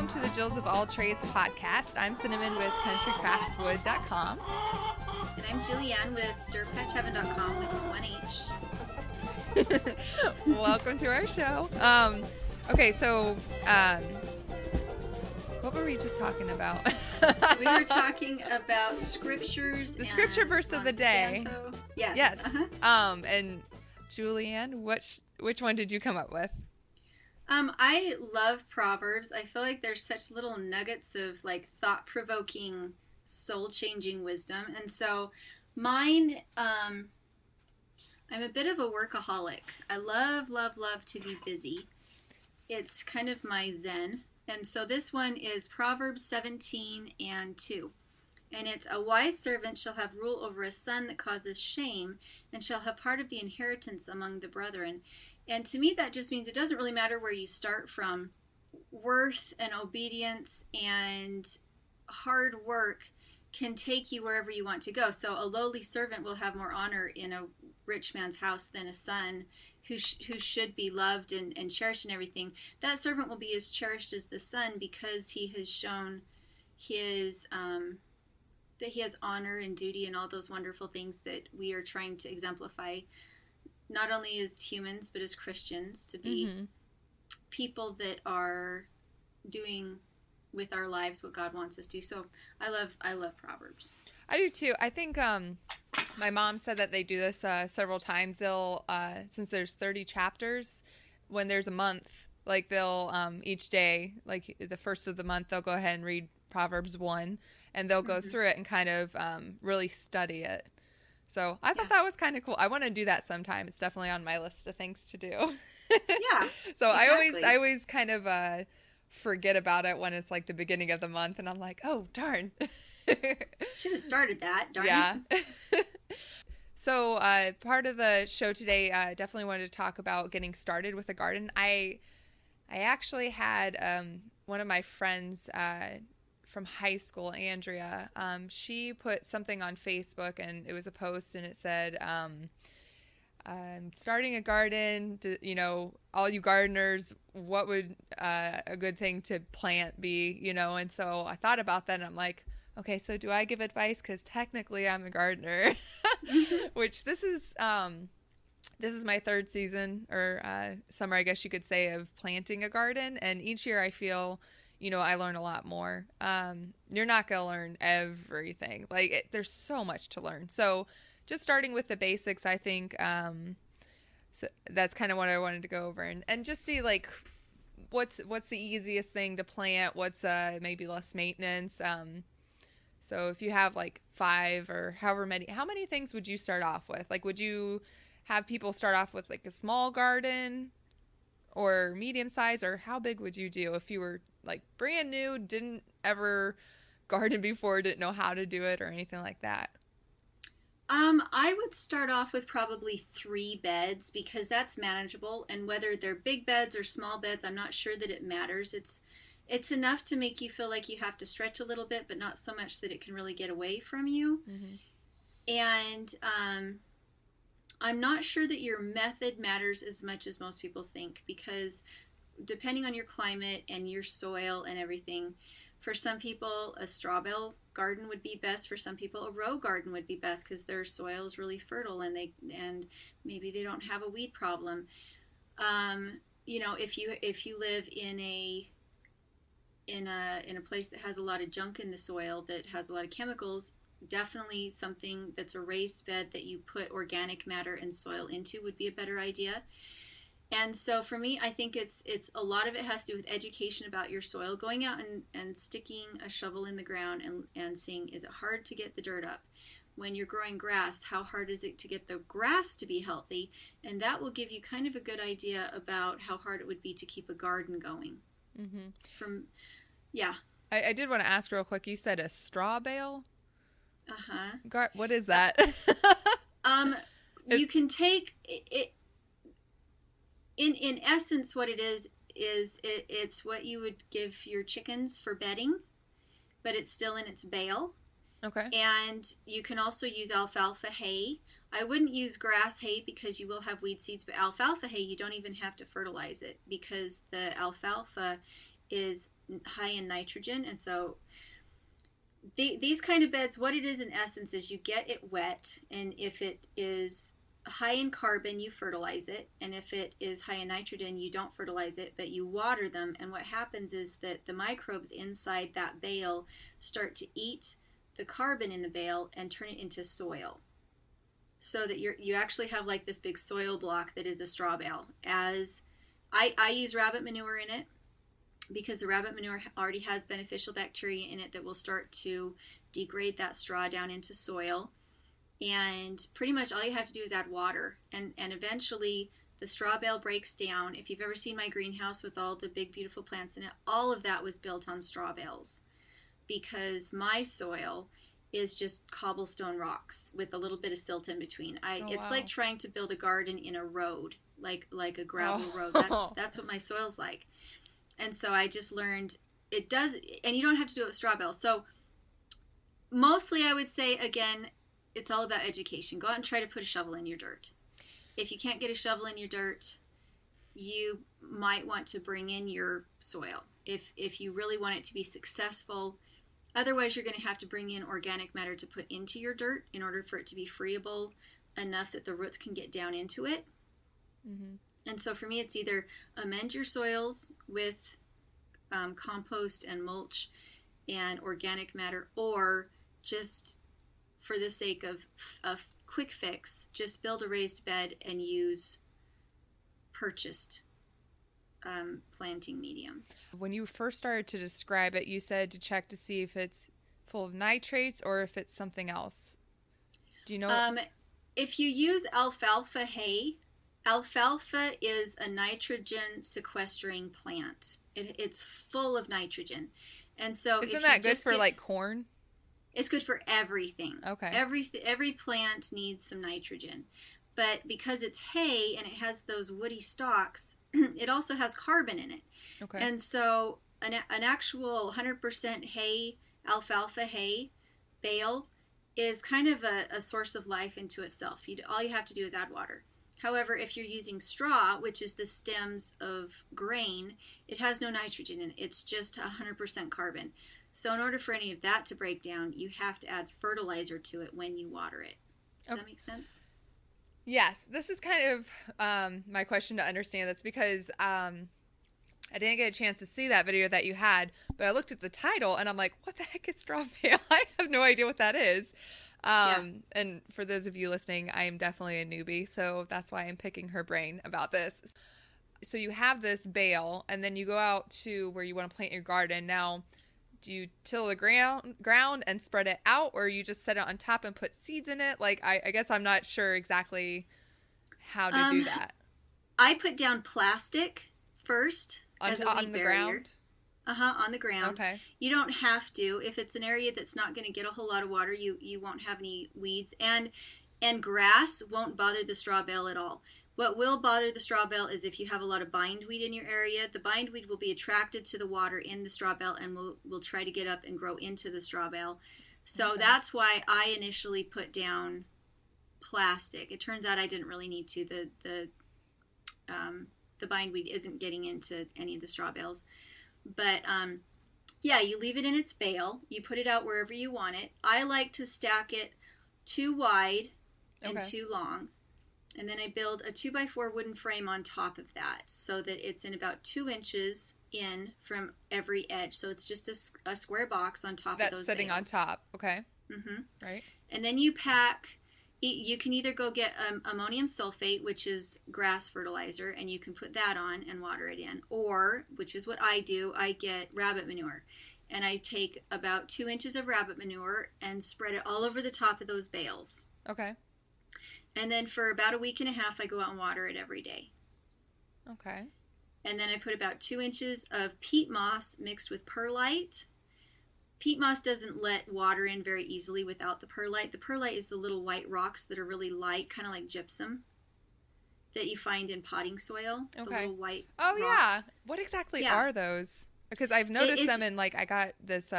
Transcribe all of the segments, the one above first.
to the Jills of All Trades podcast. I'm Cinnamon with countrycraftswood.com. And I'm Julianne with dirtpatchheaven.com with 1H. Welcome to our show. Okay, so what were we just talking about? We were talking about scriptures. The scripture verse of the day. Yes. Yes. And Julianne, which one did you come up with? I love Proverbs. I feel like there's such little nuggets of like thought-provoking, soul-changing wisdom. And so mine, I'm a bit of a workaholic. I love to be busy. It's kind of my zen. And so this one is Proverbs 17:2. And it's, a wise servant shall have rule over a son that causes shame, and shall have part of the inheritance among the brethren. And to me, that just means it doesn't really matter where you start from. Worth and obedience and hard work can take you wherever you want to go. So a lowly servant will have more honor in a rich man's house than a son who should be loved and cherished and everything. That servant will be as cherished as the son because he has shown his that he has honor and duty and all those wonderful things that we are trying to exemplify, not only as humans but as Christians, to be people that are doing with our lives what God wants us to. So I love Proverbs. I do too. I think my mom said that they do this several times. They'll since there's 30 chapters, when there's a month, like they'll each day, like the first of the month, they'll go ahead and read Proverbs 1, and they'll go through it and kind of really study it. So I thought that was kind of cool. I want to do that sometime. It's definitely on my list of things to do. Yeah. So exactly. I always kind of forget about it when it's like the beginning of the month, and I'm like, oh darn. Should have started that, darn it. So part of the show today, definitely wanted to talk about getting started with a garden. I actually had one of my friends from high school, Andrea, she put something on Facebook, and it was a post, and it said, I'm starting a garden, all you gardeners, what would a good thing to plant be, and so I thought about that, and I'm like, okay, so do I give advice? Because technically I'm a gardener, which this is my third season or summer, I guess you could say, of planting a garden. And each year I feel, I learn a lot more. You're not going to learn everything. There's so much to learn. So just starting with the basics, I think, so that's kind of what I wanted to go over and just see what's the easiest thing to plant, what's maybe less maintenance. So if you have 5 or how many things would you start off with? Would you have people start off with a small garden or medium size, or how big would you do if you were brand new, didn't ever garden before, didn't know how to do it or anything like that? I would start off with probably 3 beds because that's manageable, and whether they're big beds or small beds, I'm not sure that it matters. It's enough to make you feel like you have to stretch a little bit, but not so much that it can really get away from you. And I'm not sure that your method matters as much as most people think, because depending on your climate and your soil and everything, for some people a straw bale garden would be best. For some people a row garden would be best because their soil is really fertile and maybe they don't have a weed problem. If you live in a place that has a lot of junk in the soil, that has a lot of chemicals, definitely something that's a raised bed that you put organic matter and soil into would be a better idea. And so for me, I think it's a lot of it has to do with education about your soil, going out and sticking a shovel in the ground and seeing, is it hard to get the dirt up? When you're growing grass, how hard is it to get the grass to be healthy? And that will give you kind of a good idea about how hard it would be to keep a garden going. I did want to ask real quick, you said a straw bale? What is that? You can take it. In essence, what it is it's what you would give your chickens for bedding, but it's still in its bale. Okay. And you can also use alfalfa hay. I wouldn't use grass hay because you will have weed seeds, but alfalfa hay, you don't even have to fertilize it because the alfalfa is high in nitrogen. And so these kind of beds, what it is in essence is you get it wet, and if it is high in carbon, you fertilize it, and if it is high in nitrogen, you don't fertilize it, but you water them. And what happens is that the microbes inside that bale start to eat the carbon in the bale and turn it into soil, so that you actually have like this big soil block that is a straw bale. As I use rabbit manure in it, because the rabbit manure already has beneficial bacteria in it that will start to degrade that straw down into soil. And pretty much all you have to do is add water, and eventually the straw bale breaks down. If you've ever seen my greenhouse with all the big beautiful plants in it, all of that was built on straw bales, because my soil is just cobblestone rocks with a little bit of silt in between. It's wow. like trying to build a garden in a road, like a gravel road. That's what my soil's like. And so I just learned it does, and you don't have to do it with straw bales. So mostly I would say, again, it's all about education. Go out and try to put a shovel in your dirt. If you can't get a shovel in your dirt, you might want to bring in your soil. If you really want it to be successful, otherwise you're going to have to bring in organic matter to put into your dirt in order for it to be friable enough that the roots can get down into it. Mm-hmm. And so for me, it's either amend your soils with compost and mulch and organic matter, or just for the sake of a quick fix, just build a raised bed and use purchased planting medium. When you first started to describe it, you said to check to see if it's full of nitrates or if it's something else. Do you know? If you use alfalfa hay, alfalfa is a nitrogen sequestering plant. It's full of nitrogen. And so isn't that good for like corn? It's good for everything. Okay. Every plant needs some nitrogen. But because it's hay and it has those woody stalks, it also has carbon in it. Okay. And so an actual 100% hay, alfalfa hay bale is kind of a source of life into itself. All you have to do is add water. However, if you're using straw, which is the stems of grain, it has no nitrogen in it. It's just 100% carbon. So in order for any of that to break down, you have to add fertilizer to it when you water it. Does that make sense? Yes. This is kind of my question to understand this, because I didn't get a chance to see that video that you had, but I looked at the title and I'm like, what the heck is straw bale? I have no idea what that is. And for those of you listening, I am definitely a newbie, so that's why I'm picking her brain about this. So you have this bale, and then you go out to where you want to plant your garden. Now, do you till the ground and spread it out, or you just set it on top and put seeds in it? Like, I guess I'm not sure exactly how to do that. I put down plastic first as a weed on the barrier. Ground? On the ground. Okay. You don't have to. If it's an area that's not going to get a whole lot of water, you won't have any weeds. And grass won't bother the straw bale at all. What will bother the straw bale is if you have a lot of bindweed in your area. The bindweed will be attracted to the water in the straw bale and will try to get up and grow into the straw bale. So that's why I initially put down plastic. It turns out I didn't really need to. The bindweed isn't getting into any of the straw bales. But you leave it in its bale. You put it out wherever you want it. I like to stack it too wide and too long. And then I build a 2x4 wooden frame on top of that, so that it's in about 2 inches in from every edge. So it's just a square box on top of those that's sitting bales. On top. Okay. Mm-hmm. Right. And then you pack. You can either go get ammonium sulfate, which is grass fertilizer, and you can put that on and water it in. Or, which is what I do, I get rabbit manure. And I take about 2 inches of rabbit manure and spread it all over the top of those bales. Okay. And then for about a week and a half, I go out and water it every day. Okay. And then I put about 2 inches of peat moss mixed with perlite. Peat moss doesn't let water in very easily without the perlite. The perlite is the little white rocks that are really light, kind of like gypsum, that you find in potting soil. Okay. The little white rocks. Yeah. What exactly are those? Because I've noticed them in, like, I got this,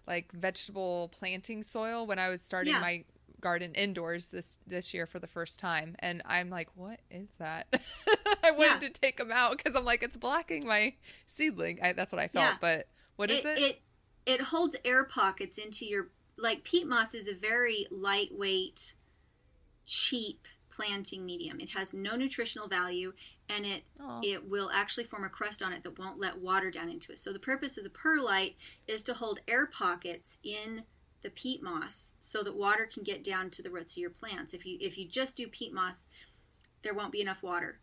like, vegetable planting soil when I was starting my garden indoors this year for the first time, and I'm like, what is that? I Yeah. wanted to take them out because I'm like, it's blocking my seedling. That's what I felt. Yeah. But what is it? It holds air pockets into your, like, peat moss is a very lightweight, cheap planting medium. It has no nutritional value, and Oh, it will actually form a crust on it that won't let water down into it. So the purpose of the perlite is to hold air pockets in the peat moss so that water can get down to the roots of your plants. If you just do peat moss, there won't be enough water.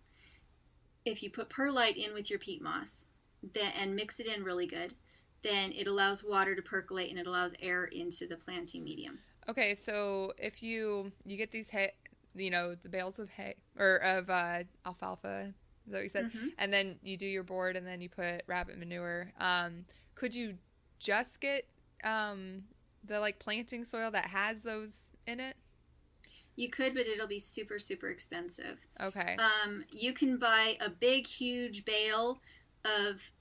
If you put perlite in with your peat moss and mix it in really good, then it allows water to percolate and it allows air into the planting medium. okay. So if you get these hay, the bales of hay or of alfalfa, is that what you said? Mm-hmm. And then you do your board, and then you put rabbit manure. Could you just get the like planting soil that has those in it? You could, but it'll be super, super expensive. Okay. You can buy a big, huge bale of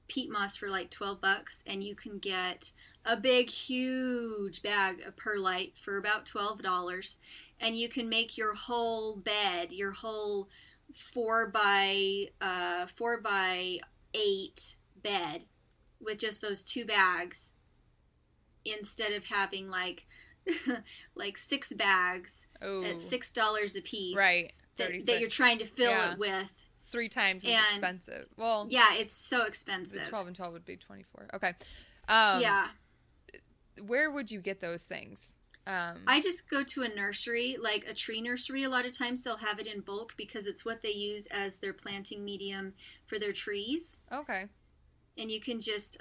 peat moss for like $12, and you can get a big, huge bag of perlite for about $12, and you can make your whole bed, your whole 4x8 bed with just those two bags, instead of having like like 6 bags at $6 a piece, right? That you're trying to fill it with. 3 times as expensive. Well, yeah, it's so expensive. The 12 and 12 would be 24. Okay. Yeah. Where would you get those things? I just go to a nursery, like a tree nursery. A lot of times they'll have it in bulk because it's what they use as their planting medium for their trees. Okay. And you can just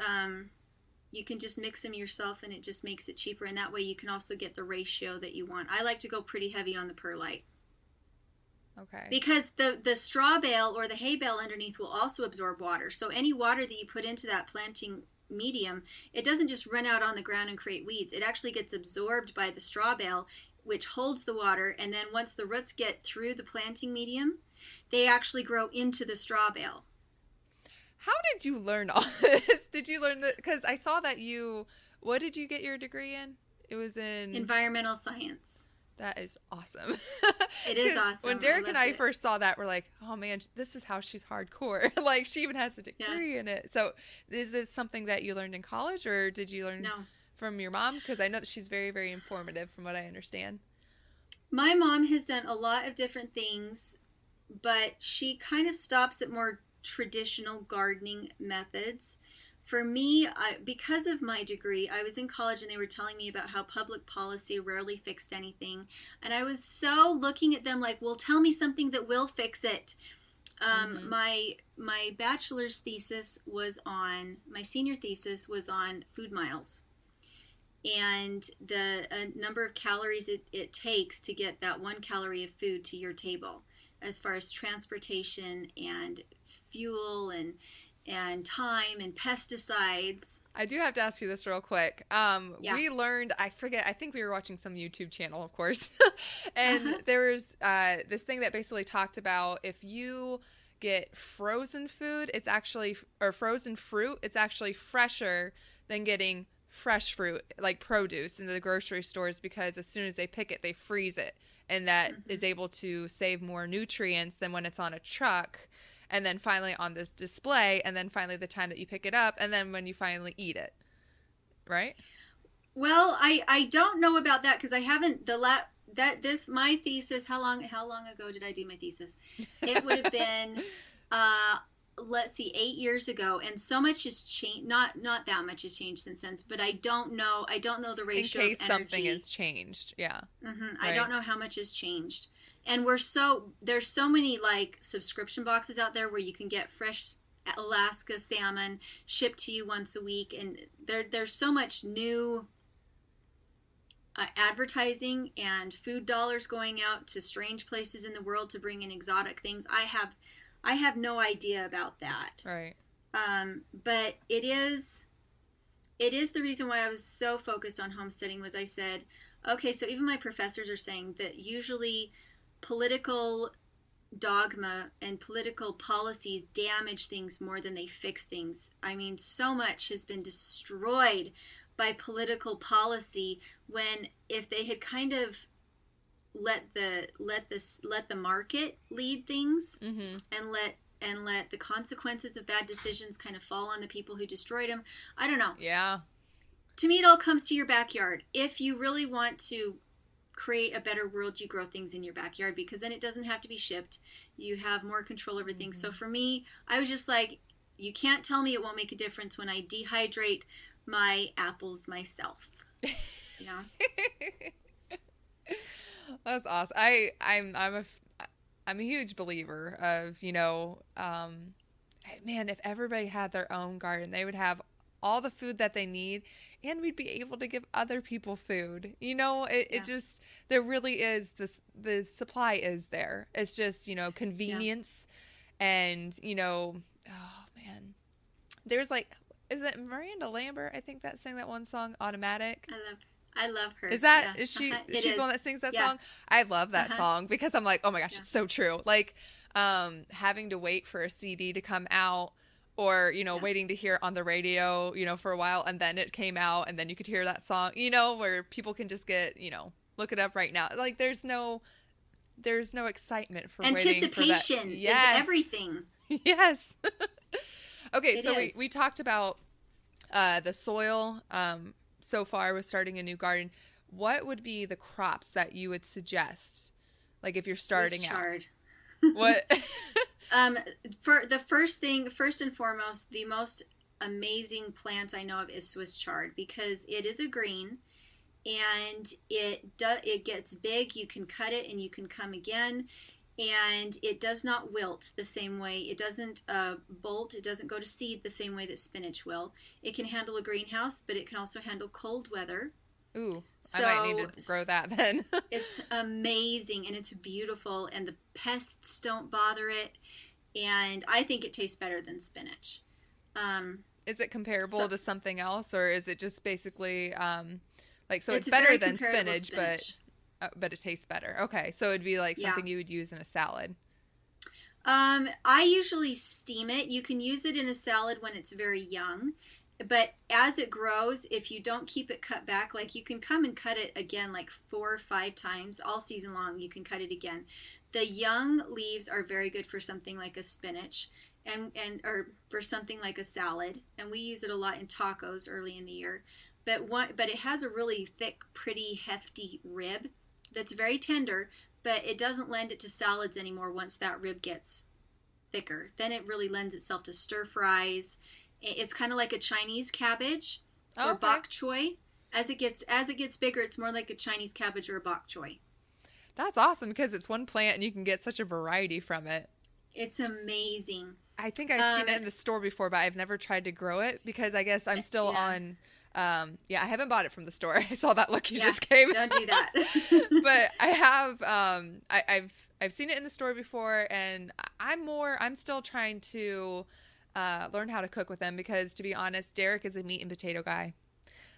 mix them yourself, and it just makes it cheaper. And that way you can also get the ratio that you want. I like to go pretty heavy on the perlite. Okay. Because the straw bale or the hay bale underneath will also absorb water. So any water that you put into that planting medium, it doesn't just run out on the ground and create weeds. It actually gets absorbed by the straw bale, which holds the water. And then once the roots get through the planting medium, they actually grow into the straw bale. How did you learn all this? Did you learn that? Because I saw that what did you get your degree in? It was in environmental science. That is awesome. It is awesome. When Derek and I first saw that, we're like, oh man, this is how she's hardcore. Like, she even has a degree in it. So is this something that you learned in college, or did you learn from your mom? Because I know that she's very, very informative from what I understand. My mom has done a lot of different things, but she kind of stops at more traditional gardening methods. For me, because of my degree, I was in college and they were telling me about how public policy rarely fixed anything. And I was so looking at them like, well, tell me something that will fix it. My bachelor's thesis my senior thesis was on food miles. And the number of calories it takes to get that 1 calorie of food to your table, as far as transportation and fuel and time and pesticides. I do have to ask you this real quick. We learned, I think we were watching some YouTube channel, of course. And there was this thing that basically talked about if you get frozen food, or frozen fruit, it's actually fresher than getting fresh fruit, like produce in the grocery stores, because as soon as they pick it, they freeze it. And that is able to save more nutrients than when it's on a truck. And then finally on this display, and then finally the time that you pick it up, and then when you finally eat it, right? Well, I don't know about that because I haven't my thesis. How long ago did I do my thesis? It would have been, let's see, 8 years ago, and so much has changed. Not that much has changed since then, but I don't know the ratio. In case of energy. Something has changed, yeah. Right. I don't know how much has changed. And there's so many like subscription boxes out there where you can get fresh Alaska salmon shipped to you once a week, and there's so much new advertising and food dollars going out to strange places in the world to bring in exotic things. I have no idea about that. Right. But it is the reason why I was so focused on homesteading. Was I said, okay, so even my professors are saying that usually political dogma and political policies damage things more than they fix things. I mean, so much has been destroyed by political policy, when if they had kind of let the market lead things, Mm-hmm. and let the consequences of bad decisions kind of fall on the people who destroyed them. I don't know. Yeah. To me, it all comes to your backyard. If you really want to create a better world, you grow things in your backyard, because then it doesn't have to be shipped. You have more control over things. So for me, I was just like, you can't tell me it won't make a difference when I dehydrate my apples myself. You know? That's awesome. I'm a huge believer of, man, if everybody had their own garden, they would have all the food that they need, and we'd be able to give other people food. It just, there really is this, the supply is there. It's just, convenience. And, oh man, there's like, is it Miranda Lambert? I think that sang that one song, Automatic. I love her. Is that, yeah. is she, It she's is. the one that sings that song? I love that song because I'm like, oh my gosh, it's so true. Like, having to wait for a CD to come out, or, waiting to hear it on the radio, for a while, and then it came out, and then you could hear that song, where people can just get, look it up right now. Like, there's no excitement for waiting for that. Anticipation is everything. Yes. Okay, It so is. we talked about the soil so far with starting a new garden. What would be the crops that you would suggest, like if you're starting Swiss out? chard. What? For the first and foremost, the most amazing plant I know of is Swiss chard, because it is a green, and it gets big. You can cut it and you can come again, and it does not wilt the same way. It doesn't bolt. It doesn't go to seed the same way that spinach will. It can handle a greenhouse, but it can also handle cold weather. Ooh, So, I might need to grow that then. It's amazing, and it's beautiful, and the pests don't bother it, and I think it tastes better than spinach. Is it comparable to something else, or is it just basically so it's very better than comparable to spinach, but it tastes better? Okay, so it'd be like something you would use in a salad. I usually steam it. You can use it in a salad when it's very young, but as it grows, if you don't keep it cut back, like, you can come and cut it again like 4 or 5 times all season long. You can cut it again. The young leaves are very good for something like a spinach, and or for something like a salad, and we use it a lot in tacos early in the year. But it has a really thick, pretty, hefty rib that's very tender, but it doesn't lend it to salads anymore once that rib gets thicker. Then it really lends itself to stir fries. It's kind of like a Chinese cabbage or bok choy. As it gets bigger, it's more like a Chinese cabbage or a bok choy. That's awesome, because it's one plant and you can get such a variety from it. It's amazing. I think I've seen it in the store before, but I've never tried to grow it because I guess I'm still on. I haven't bought it from the store. I saw that look you just gave. Don't do that. But I have. I've seen it in the store before, and I'm still trying to learn how to cook with them, because, to be honest, Derek is a meat and potato guy.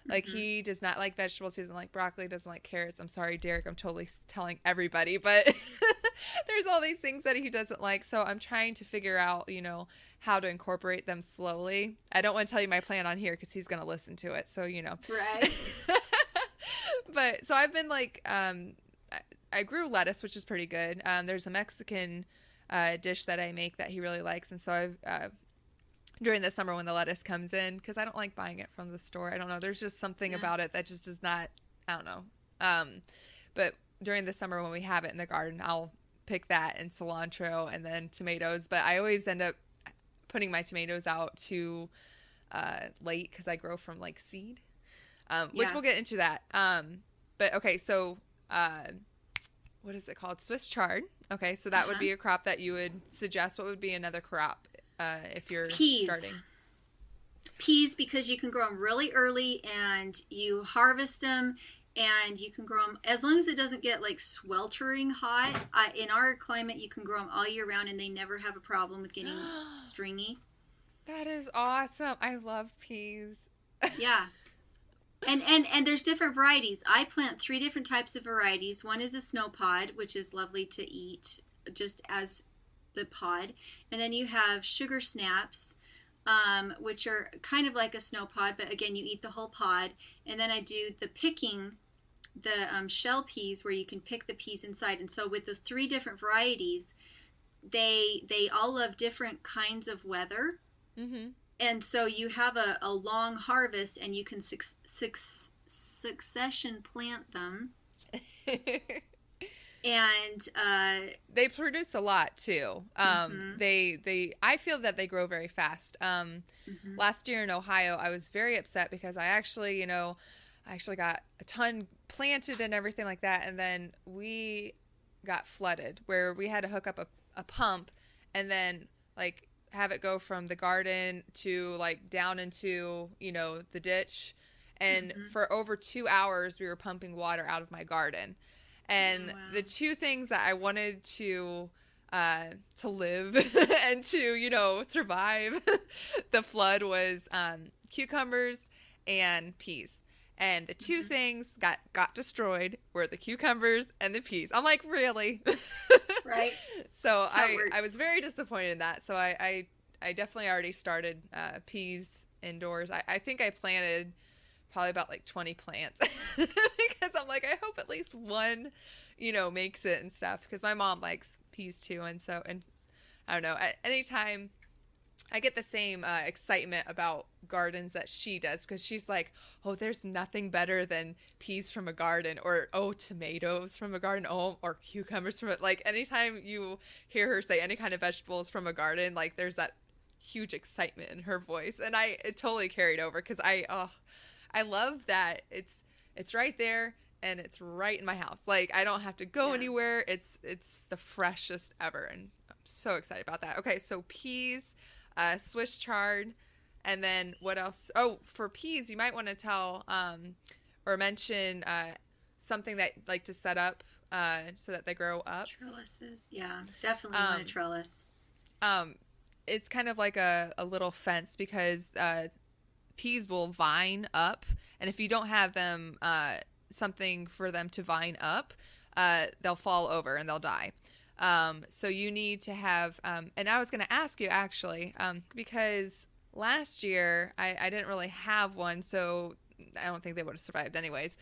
Like, he does not like vegetables. He doesn't like broccoli, doesn't like carrots. I'm sorry, Derek. I'm totally telling everybody, but there's all these things that he doesn't like. So I'm trying to figure out, how to incorporate them slowly. I don't want to tell you my plan on here because he's going to listen to it. So, Right. But so I've been like, I grew lettuce, which is pretty good. There's a Mexican dish that I make that he really likes. And so I've, during the summer when the lettuce comes in, because I don't like buying it from the store. I don't know. There's just something about it that just does not, I don't know. But during the summer when we have it in the garden, I'll pick that and cilantro and then tomatoes. But I always end up putting my tomatoes out too late because I grow from like seed, which we'll get into that. But okay, so what is it called? Swiss chard. Okay, so that would be a crop that you would suggest. What would be another crop? If you're starting? Peas, because you can grow them really early and you harvest them, and you can grow them as long as it doesn't get like sweltering hot. In our climate, you can grow them all year round, and they never have a problem with getting stringy. That is awesome. I love peas. Yeah. And there's different varieties. I plant 3 different types of varieties. One is a snow pod, which is lovely to eat just as the pod, and then you have sugar snaps, which are kind of like a snow pod, but again, you eat the whole pod. And then I do the picking shell peas where you can pick the peas inside. And so with the three different varieties, they all love different kinds of weather. Mm-hmm. And so you have a long harvest, and you can succession plant them. And they produce a lot too. Mm-hmm. They I feel that they grow very fast. Mm-hmm. Last year in Ohio, I was very upset because I actually, I actually got a ton planted and everything like that, and then we got flooded where we had to hook up a pump and then like have it go from the garden to like down into, the ditch. And Mm-hmm. for over 2 hours, we were pumping water out of my garden. Oh, And wow. the two things that I wanted to live and to, survive the flood was cucumbers and peas. And the two Mm-hmm. things got destroyed were the cucumbers and the peas. I'm like, really? Right. So That's how it I was works. very disappointed in that. So I definitely already started peas indoors. I think I planted probably about like 20 plants because I'm like, I hope at least one, makes it and stuff, because my mom likes peas too. And I don't know, anytime I get the same excitement about gardens that she does, because she's like, oh, there's nothing better than peas from a garden, or oh, tomatoes from a garden, oh, or cucumbers from it. Like anytime you hear her say any kind of vegetables from a garden, like there's that huge excitement in her voice, and it totally carried over because I love that it's right there and it's right in my house. Like I don't have to go Yeah. anywhere. It's the freshest ever, and I'm so excited about that. Okay, so peas, Swiss chard, and then what else? Oh, for peas, you might want to tell or mention something that like to set up so that they grow up. Trellises. Yeah, definitely want a Um, trellis. um, it's kind of like a little fence because peas will vine up, and if you don't have them something for them to vine up, they'll fall over and they'll die. So you need to have and I was going to ask you actually, because last year I didn't really have one, so I don't think they would have survived anyways.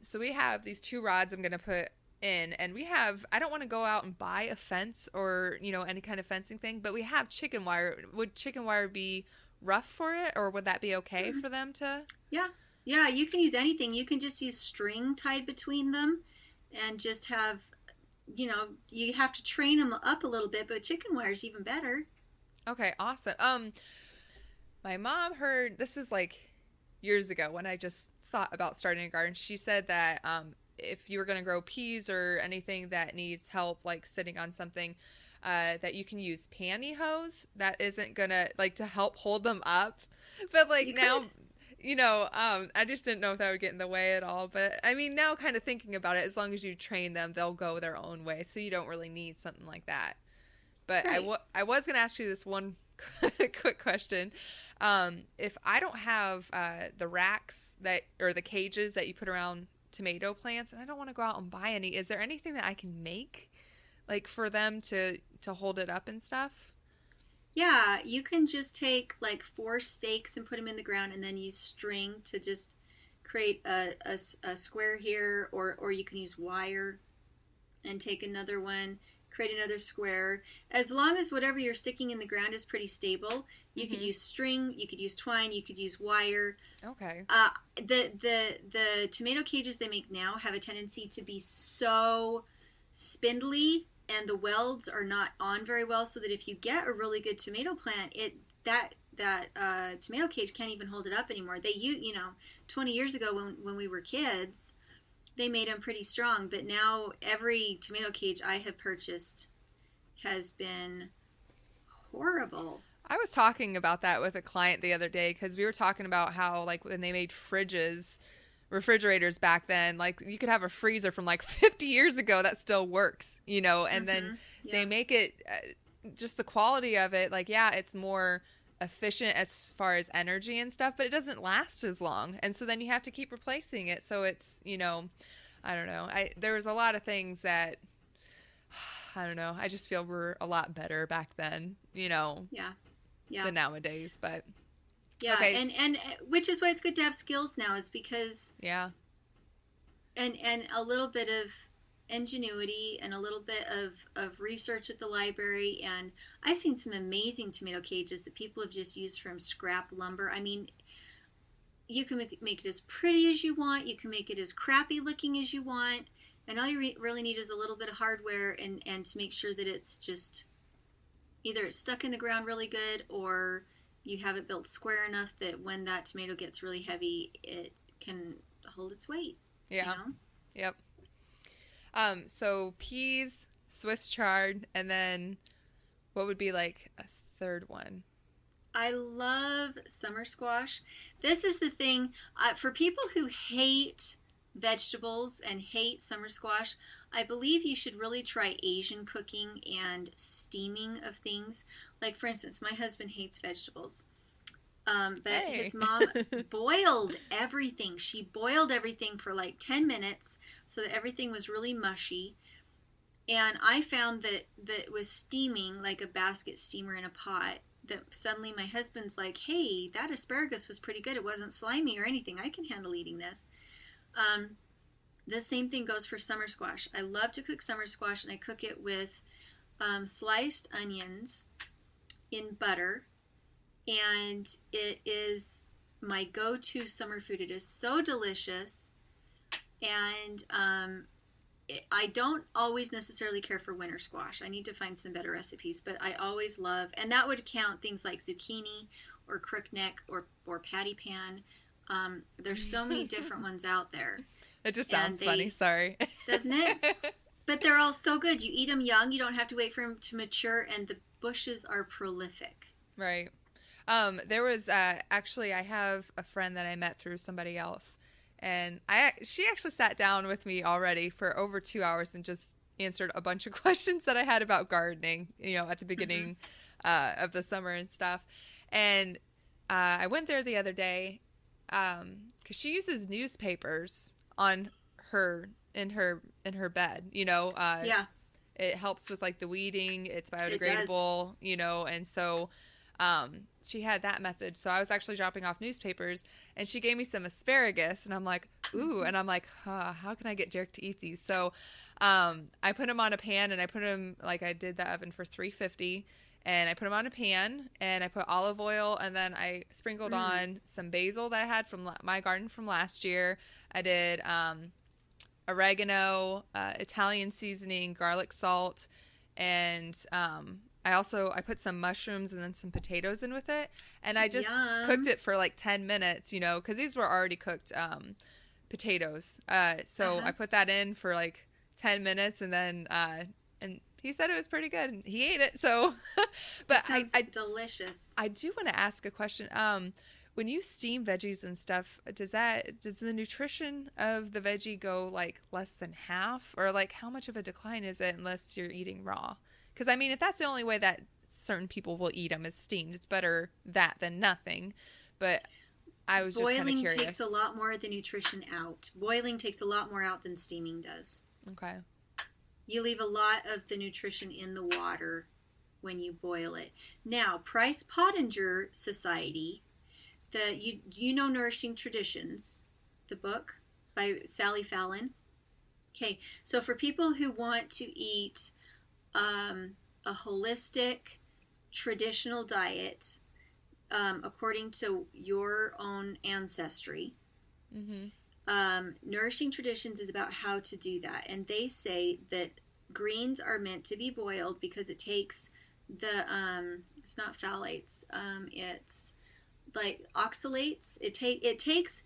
So we have these two rods I'm going to put in, and I don't want to go out and buy a fence or any kind of fencing thing, but we have chicken wire. Would chicken wire be rough for it, or would that be okay Mm. for them to? Yeah. Yeah, you can use anything. You can just use string tied between them, and just have, you have to train them up a little bit, but chicken wire is even better. Okay, awesome. My mom heard, this is like years ago when I just thought about starting a garden. She said that if you were going to grow peas or anything that needs help, like sitting on something, that you can use pantyhose. That isn't gonna like to help hold them up. But like You now, could. I just didn't know if that would get in the way at all. But I mean, now kind of thinking about it, as long as you train them, they'll go their own way. So you don't really need something like that. But Right. I was gonna ask you this one quick question. If I don't have the racks that or the cages that you put around tomato plants, and I don't want to go out and buy any, is there anything that I can make, like for them to hold it up and stuff? Yeah, you can just take like four stakes and put them in the ground, and then use string to just create a square here, or you can use wire and take another one, create another square. As long as whatever you're sticking in the ground is pretty stable, you could Mm-hmm. use string, you could use twine, you could use wire. Okay. The tomato cages they make now have a tendency to be so spindly, and the welds are not on very well, so that if you get a really good tomato plant, that tomato cage can't even hold it up anymore. 20 years ago when we were kids, they made them pretty strong, but now every tomato cage I have purchased has been horrible. I was talking about that with a client the other day because we were talking about how like when they made refrigerators back then, like you could have a freezer from like 50 years ago that still works, and then Mm-hmm. they Yeah. make it just the quality of it, like, yeah, it's more efficient as far as energy and stuff, but it doesn't last as long, and so then you have to keep replacing it. So it's, I don't know, there was a lot of things that I don't know, I just feel were a lot better back then, Yeah. Yeah. than nowadays. But Yeah, okay, and which is why it's good to have skills now, is because yeah. and a little bit of ingenuity and a little bit of research at the library. And I've seen some amazing tomato cages that people have just used from scrap lumber. I mean, you can make it as pretty as you want. You can make it as crappy looking as you want. And all you really need is a little bit of hardware and to make sure that it's just either it's stuck in the ground really good, or you have it built square enough that when that tomato gets really heavy, it can hold its weight. Yeah. You know? Yep. So peas, Swiss chard, and then what would be like a third one? I love summer squash. This is the thing for people who hate vegetables and hate summer squash. I believe you should really try Asian cooking and steaming of things. Like, for instance, my husband hates vegetables. But Hey. his mom boiled everything. She boiled everything for like 10 minutes so that everything was really mushy. And I found that was steaming, like a basket steamer in a pot, that suddenly my husband's like, hey, that asparagus was pretty good. It wasn't slimy or anything. I can handle eating this. The same thing goes for summer squash. I love to cook summer squash, and I cook it with sliced onions in butter. And it is my go-to summer food. It is so delicious. And I don't always necessarily care for winter squash. I need to find some better recipes, but I always love, and that would count things like zucchini or crookneck or patty pan. There's so many different ones out there. It just sounds funny. Sorry. Doesn't it? But they're all so good. You eat them young. You don't have to wait for them to mature, and the bushes are prolific. Right. There was actually, I have a friend that I met through somebody else, and she actually sat down with me already for over 2 hours and just answered a bunch of questions that I had about gardening, at the beginning of the summer and stuff. And I went there the other day because she uses newspapers in her bed. Yeah. It helps with like the weeding. It's biodegradable. And so she had that method. So I was actually dropping off newspapers, and she gave me some asparagus, and I'm like, ooh, and I'm like, how can I get Derek to eat these? So I put them on a pan, and I put them, like, I did the oven for 350, and I put them on a pan, and I put olive oil, and then I sprinkled on some basil that I had from my garden from last year. I did oregano, Italian seasoning, garlic salt, and I put some mushrooms and then some potatoes in with it, and I just cooked it for like 10 minutes, because these were already cooked potatoes. So I put that in for like 10 minutes, and then and he said it was pretty good, and he ate it. So, but sounds delicious. I do want to ask a question. When you steam veggies and stuff, does the nutrition of the veggie go like less than half, or like how much of a decline is it unless you're eating raw? Because I mean, if that's the only way that certain people will eat them is steamed, it's better that than nothing. But I was just kind of curious. Boiling takes a lot more of the nutrition out. Boiling takes a lot more out than steaming does. Okay. You leave a lot of the nutrition in the water when you boil it. Now, Price Pottenger Society, Nourishing Traditions, the book by Sally Fallon. Okay, so for people who want to eat a holistic, traditional diet according to your own ancestry, Nourishing Traditions is about how to do that. And they say that greens are meant to be boiled because it takes it's not phthalates, it's like oxalates. It takes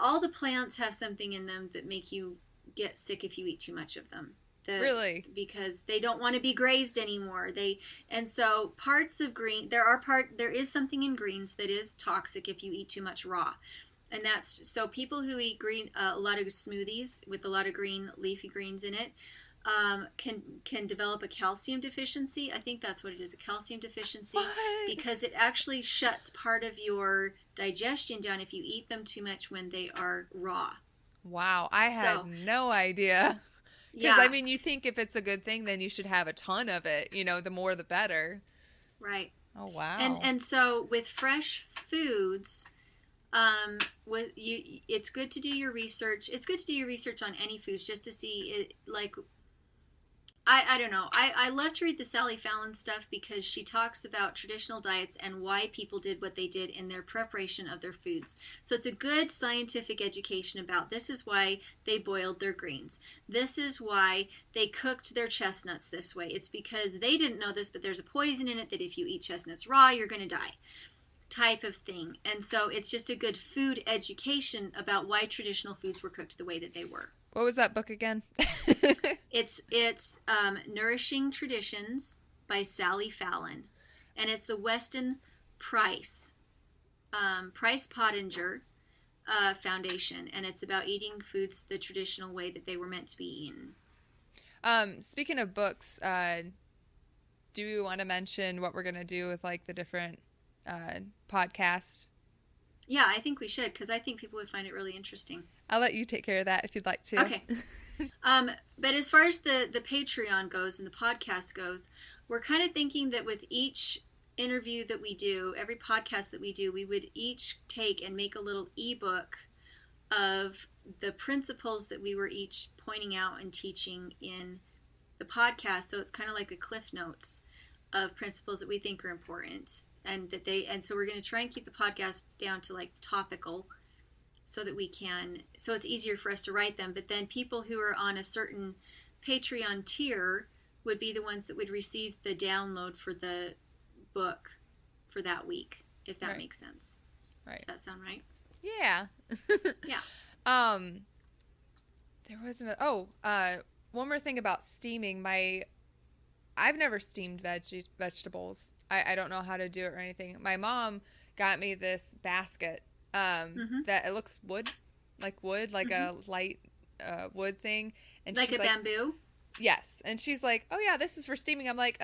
all the plants have something in them that make you get sick if you eat too much of them. Really? Because they don't want to be grazed anymore. And so parts of green, there is something in greens that is toxic if you eat too much raw. And that's, so people who eat green, a lot of smoothies with a lot of green, leafy greens in it, can develop a calcium deficiency. I think that's what it is, a calcium deficiency. What? Because it actually shuts part of your digestion down if you eat them too much when they are raw. Wow, I had no idea. Because, I mean, you think if it's a good thing, then you should have a ton of it. The more the better. Right. Oh, wow. And so with fresh foods, With you, it's good to do your research. It's good to do your research on any foods just to see it. Like, I don't know. I love to read the Sally Fallon stuff because she talks about traditional diets and why people did what they did in their preparation of their foods. So it's a good scientific education about this is why they boiled their greens. This is why they cooked their chestnuts this way. It's because they didn't know this, but there's a poison in it that if you eat chestnuts raw, you're going to die. Type of thing. And so it's just a good food education about why traditional foods were cooked the way that they were. What was that book again? It's Nourishing Traditions by Sally Fallon, and it's the Weston Price Pottinger Foundation, and it's about eating foods the traditional way that they were meant to be eaten. Speaking of books, do you want to mention what we're gonna do with like the different podcasts? Yeah, I think we should because I think people would find it really interesting. I'll let you take care of that if you'd like to. Okay. But as far as the Patreon goes and the podcast goes, we're kind of thinking that with each interview that we do, every podcast that we do, we would each take and make a little ebook of the principles that we were each pointing out and teaching in the podcast. So it's kind of like a cliff notes of principles that we think are important. And so we're going to try and keep the podcast down to like topical so that so it's easier for us to write them. But then people who are on a certain Patreon tier would be the ones that would receive the download for the book for that week, if that makes sense. Right. Does that sound right? Yeah. Yeah. There wasn't one more thing about steaming. I've never steamed vegetables. I don't know how to do it or anything. My mom got me this basket that it looks like a light wood thing. And like a bamboo? Yes. And she's like, oh, yeah, this is for steaming. I'm like,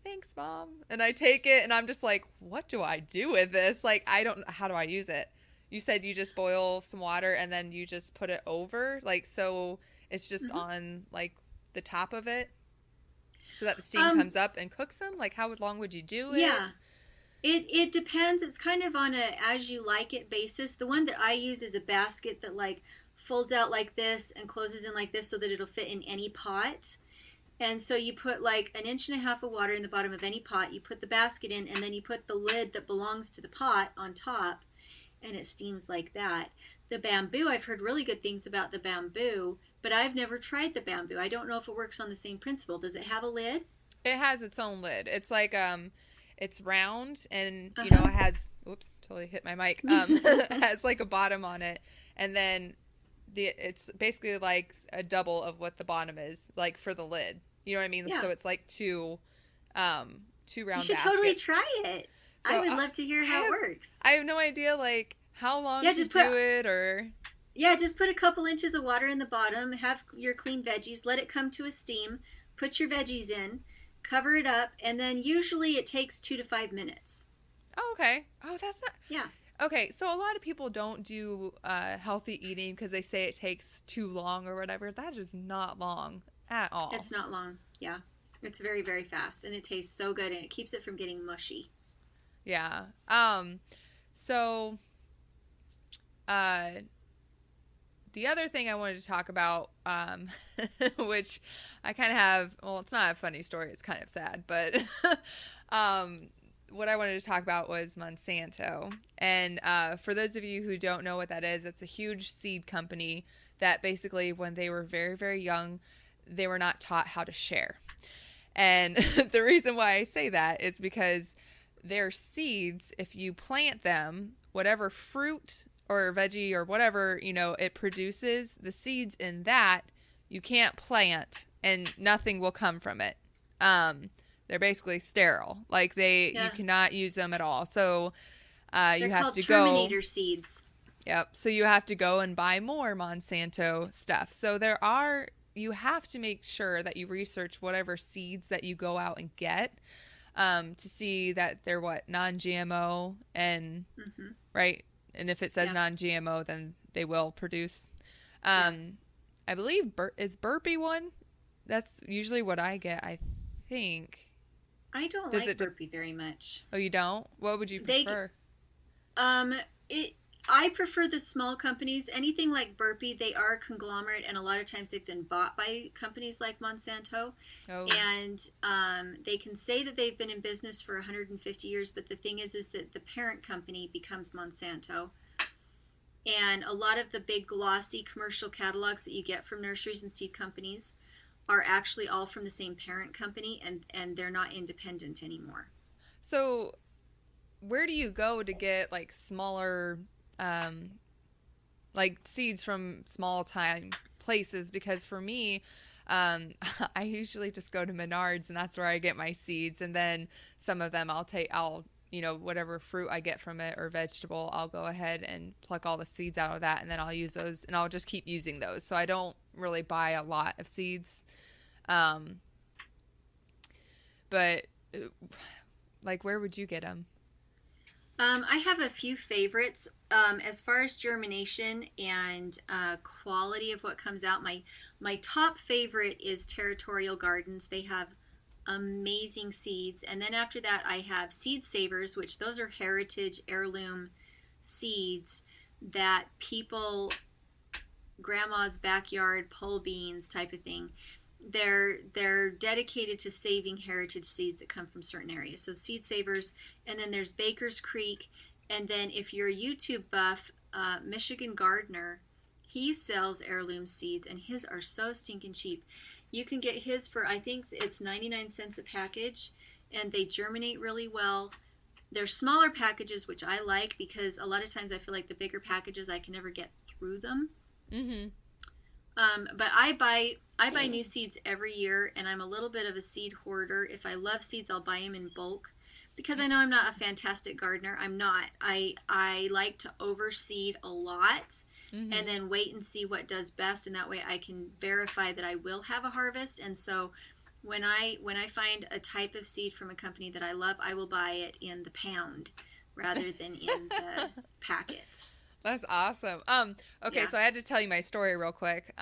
thanks, Mom. And I take it, and I'm just like, what do I do with this? Like, how do I use it? You said you just boil some water, and then you just put it over? Like, so it's just on, like, the top of it? So that the steam comes up and cooks them? Like, how long would you do it? Yeah. It depends. It's kind of on a as-you-like-it basis. The one that I use is a basket that, like, folds out like this and closes in like this so that it'll fit in any pot. And so you put, like, 1.5 inches of water in the bottom of any pot. You put the basket in, and then you put the lid that belongs to the pot on top, and it steams like that. The bamboo, I've heard really good things about the bamboo, but I've never tried the bamboo. I don't know if it works on the same principle. Does it have a lid? It has its own lid. It's like it's round and it has totally hit my mic. It has like a bottom on it, and then it's basically like a double of what the bottom is, like for the lid. You know what I mean? Yeah. So it's like two round baskets. You should totally try it. So I would love to hear how it works. I have no idea like how long to do it or... Yeah, just put a couple inches of water in the bottom, have your clean veggies, let it come to a steam, put your veggies in, cover it up, and then usually it takes 2 to 5 minutes. Oh, okay. Oh, that's not... Yeah. Okay, so a lot of people don't do healthy eating because they say it takes too long or whatever. That is not long at all. It's not long, yeah. It's very, very fast, and it tastes so good, and it keeps it from getting mushy. Yeah. So... the other thing I wanted to talk about, which I kind of have, well, it's not a funny story. It's kind of sad, but what I wanted to talk about was Monsanto. And for those of you who don't know what that is, it's a huge seed company that basically when they were very, very young, they were not taught how to share. And the reason why I say that is because their seeds, if you plant them, whatever fruit or veggie or whatever, it produces, the seeds in that you can't plant and nothing will come from it. They're basically sterile. Like you cannot use them at all. So you have to go. Terminator seeds. Yep. So you have to go and buy more Monsanto stuff. So you have to make sure that you research whatever seeds that you go out and get to see that they're non-GMO and right. And if it says non-GMO, then they will produce. I believe is burpee one. That's usually what I get, I think. I don't like burpee very much. Oh, you don't? What would you prefer? I I prefer the small companies. Anything like Burpee, they are a conglomerate, and a lot of times they've been bought by companies like Monsanto. Oh. And they can say that they've been in business for 150 years, but the thing is that the parent company becomes Monsanto. And a lot of the big glossy commercial catalogs that you get from nurseries and seed companies are actually all from the same parent company, and they're not independent anymore. So where do you go to get like smaller like seeds from small time places? Because for me, I usually just go to Menards, and that's where I get my seeds. And then some of them I'll whatever fruit I get from it or vegetable, I'll go ahead and pluck all the seeds out of that, and then I'll use those, and I'll just keep using those. So I don't really buy a lot of seeds. But like, where would you get them? I have a few favorites. As far as germination and quality of what comes out, my top favorite is Territorial Gardens. They have amazing seeds. And then after that, I have Seed Savers, which those are heritage heirloom seeds that people, grandma's backyard pole beans type of thing. They're dedicated to saving heritage seeds that come from certain areas. So Seed Savers, and then there's Baker's Creek, and then if you're a YouTube buff, Michigan Gardener, he sells heirloom seeds, and his are so stinking cheap. You can get his for, I think it's 99 cents a package, and they germinate really well. They're smaller packages, which I like, because a lot of times I feel like the bigger packages I can never get through them. Mm-hmm. But I buy new seeds every year, and I'm a little bit of a seed hoarder. If I love seeds, I'll buy them in bulk, because I know I'm not a fantastic gardener. I'm not. I like to overseed a lot, mm-hmm. and then wait and see what does best, and that way I can verify that I will have a harvest. And so when I find a type of seed from a company that I love, I will buy it in the pound rather than in the packets. That's awesome. Okay, Yeah. So I had to tell you my story real quick.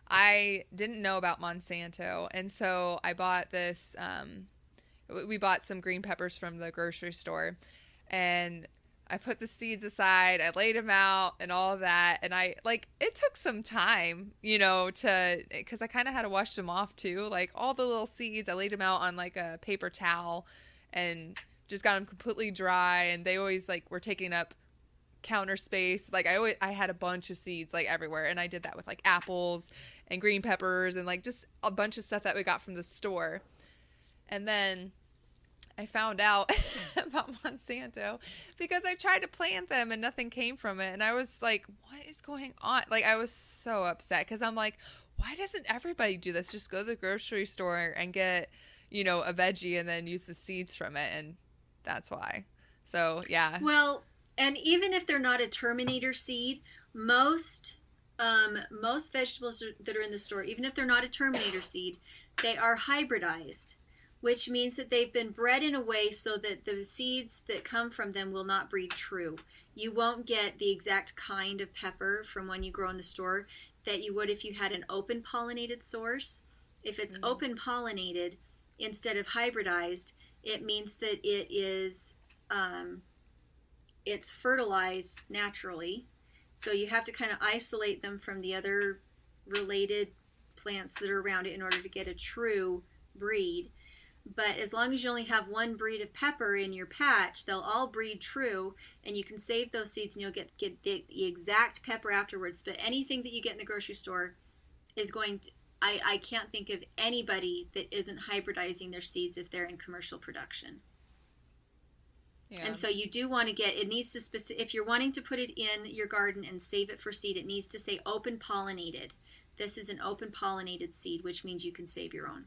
I didn't know about Monsanto, and so I bought this, we bought some green peppers from the grocery store, and I put the seeds aside, I laid them out and all of that, and it took some time, because I kind of had to wash them off too, like all the little seeds, I laid them out on like a paper towel and just got them completely dry, and they always were taking up counter space. I had a bunch of seeds everywhere, and I did that with apples and green peppers and just a bunch of stuff that we got from the store. And then I found out about Monsanto because I tried to plant them and nothing came from it, and I was like, what is going on? I was so upset, because I'm like, why doesn't everybody do this? Just go to the grocery store and get a veggie and then use the seeds from it. And that's why. So yeah. Well, and even if they're not a Terminator seed, most vegetables that are in the store, even if they're not a Terminator seed, they are hybridized, which means that they've been bred in a way so that the seeds that come from them will not breed true. You won't get the exact kind of pepper from one you grow in the store that you would if you had an open pollinated source. If it's open pollinated instead of hybridized, it means that it is it's fertilized naturally, so you have to kind of isolate them from the other related plants that are around it in order to get a true breed. But as long as you only have one breed of pepper in your patch, they'll all breed true, and you can save those seeds and you'll get the exact pepper afterwards. But anything that you get in the grocery store is going to, I can't think of anybody that isn't hybridizing their seeds if they're in commercial production. Yeah. And so you do want to get, it needs to, if you're wanting to put it in your garden and save it for seed, it needs to say open pollinated. This is an open pollinated seed, which means you can save your own.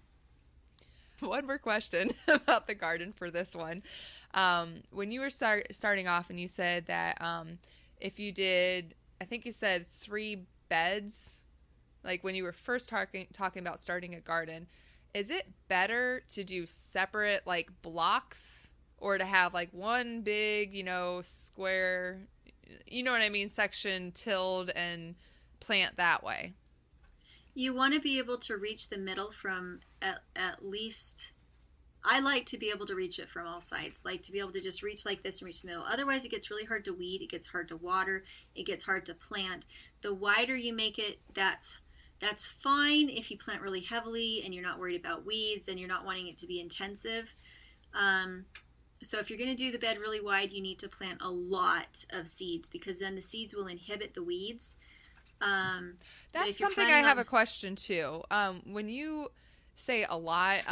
One more question about the garden for this one. When you were starting off and you said that if you did, I think you said 3 beds, when you were first talking about starting a garden, is it better to do separate blocks, or to have one big, square, what I mean, section tilled and plant that way? You want to be able to reach the middle from at least I like to be able to reach it from all sides, like to be able to just reach like this and reach the middle. Otherwise, it gets really hard to weed. It gets hard to water. It gets hard to plant. The wider you make it, that's fine if you plant really heavily and you're not worried about weeds and you're not wanting it to be intensive. Um, so if you're going to do the bed really wide, you need to plant a lot of seeds because then the seeds will inhibit the weeds. That's something I have a question too. When you say a lot,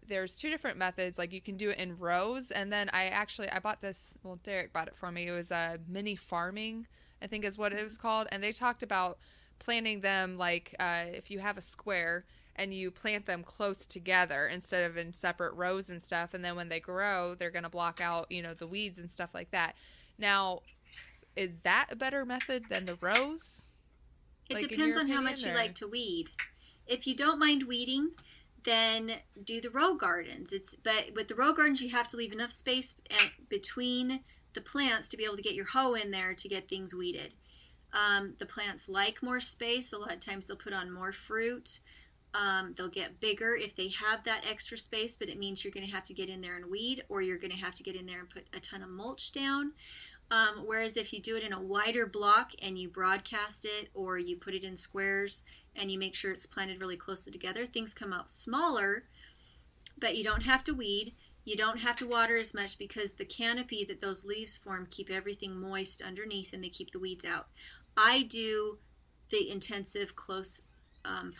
there's two different methods. Like you can do it in rows, and then I bought this. Well, Derek bought it for me. It was a mini farming, I think is what it was called, and they talked about planting them like if you have a square and you plant them close together instead of in separate rows and stuff, and then when they grow, they're going to block out, the weeds and stuff like that. Now, is that a better method than the rows? It depends on how much you like to weed. If you don't mind weeding, then do the row gardens. But with the row gardens, you have to leave enough space between the plants to be able to get your hoe in there to get things weeded. The plants like more space. A lot of times they'll put on more fruit. They'll get bigger if they have that extra space, but it means you're going to have to get in there and weed, or you're going to have to get in there and put a ton of mulch down. Whereas if you do it in a wider block and you broadcast it or you put it in squares and you make sure it's planted really closely together, things come out smaller, but you don't have to weed. You don't have to water as much because the canopy that those leaves form keep everything moist underneath and they keep the weeds out. I do the intensive close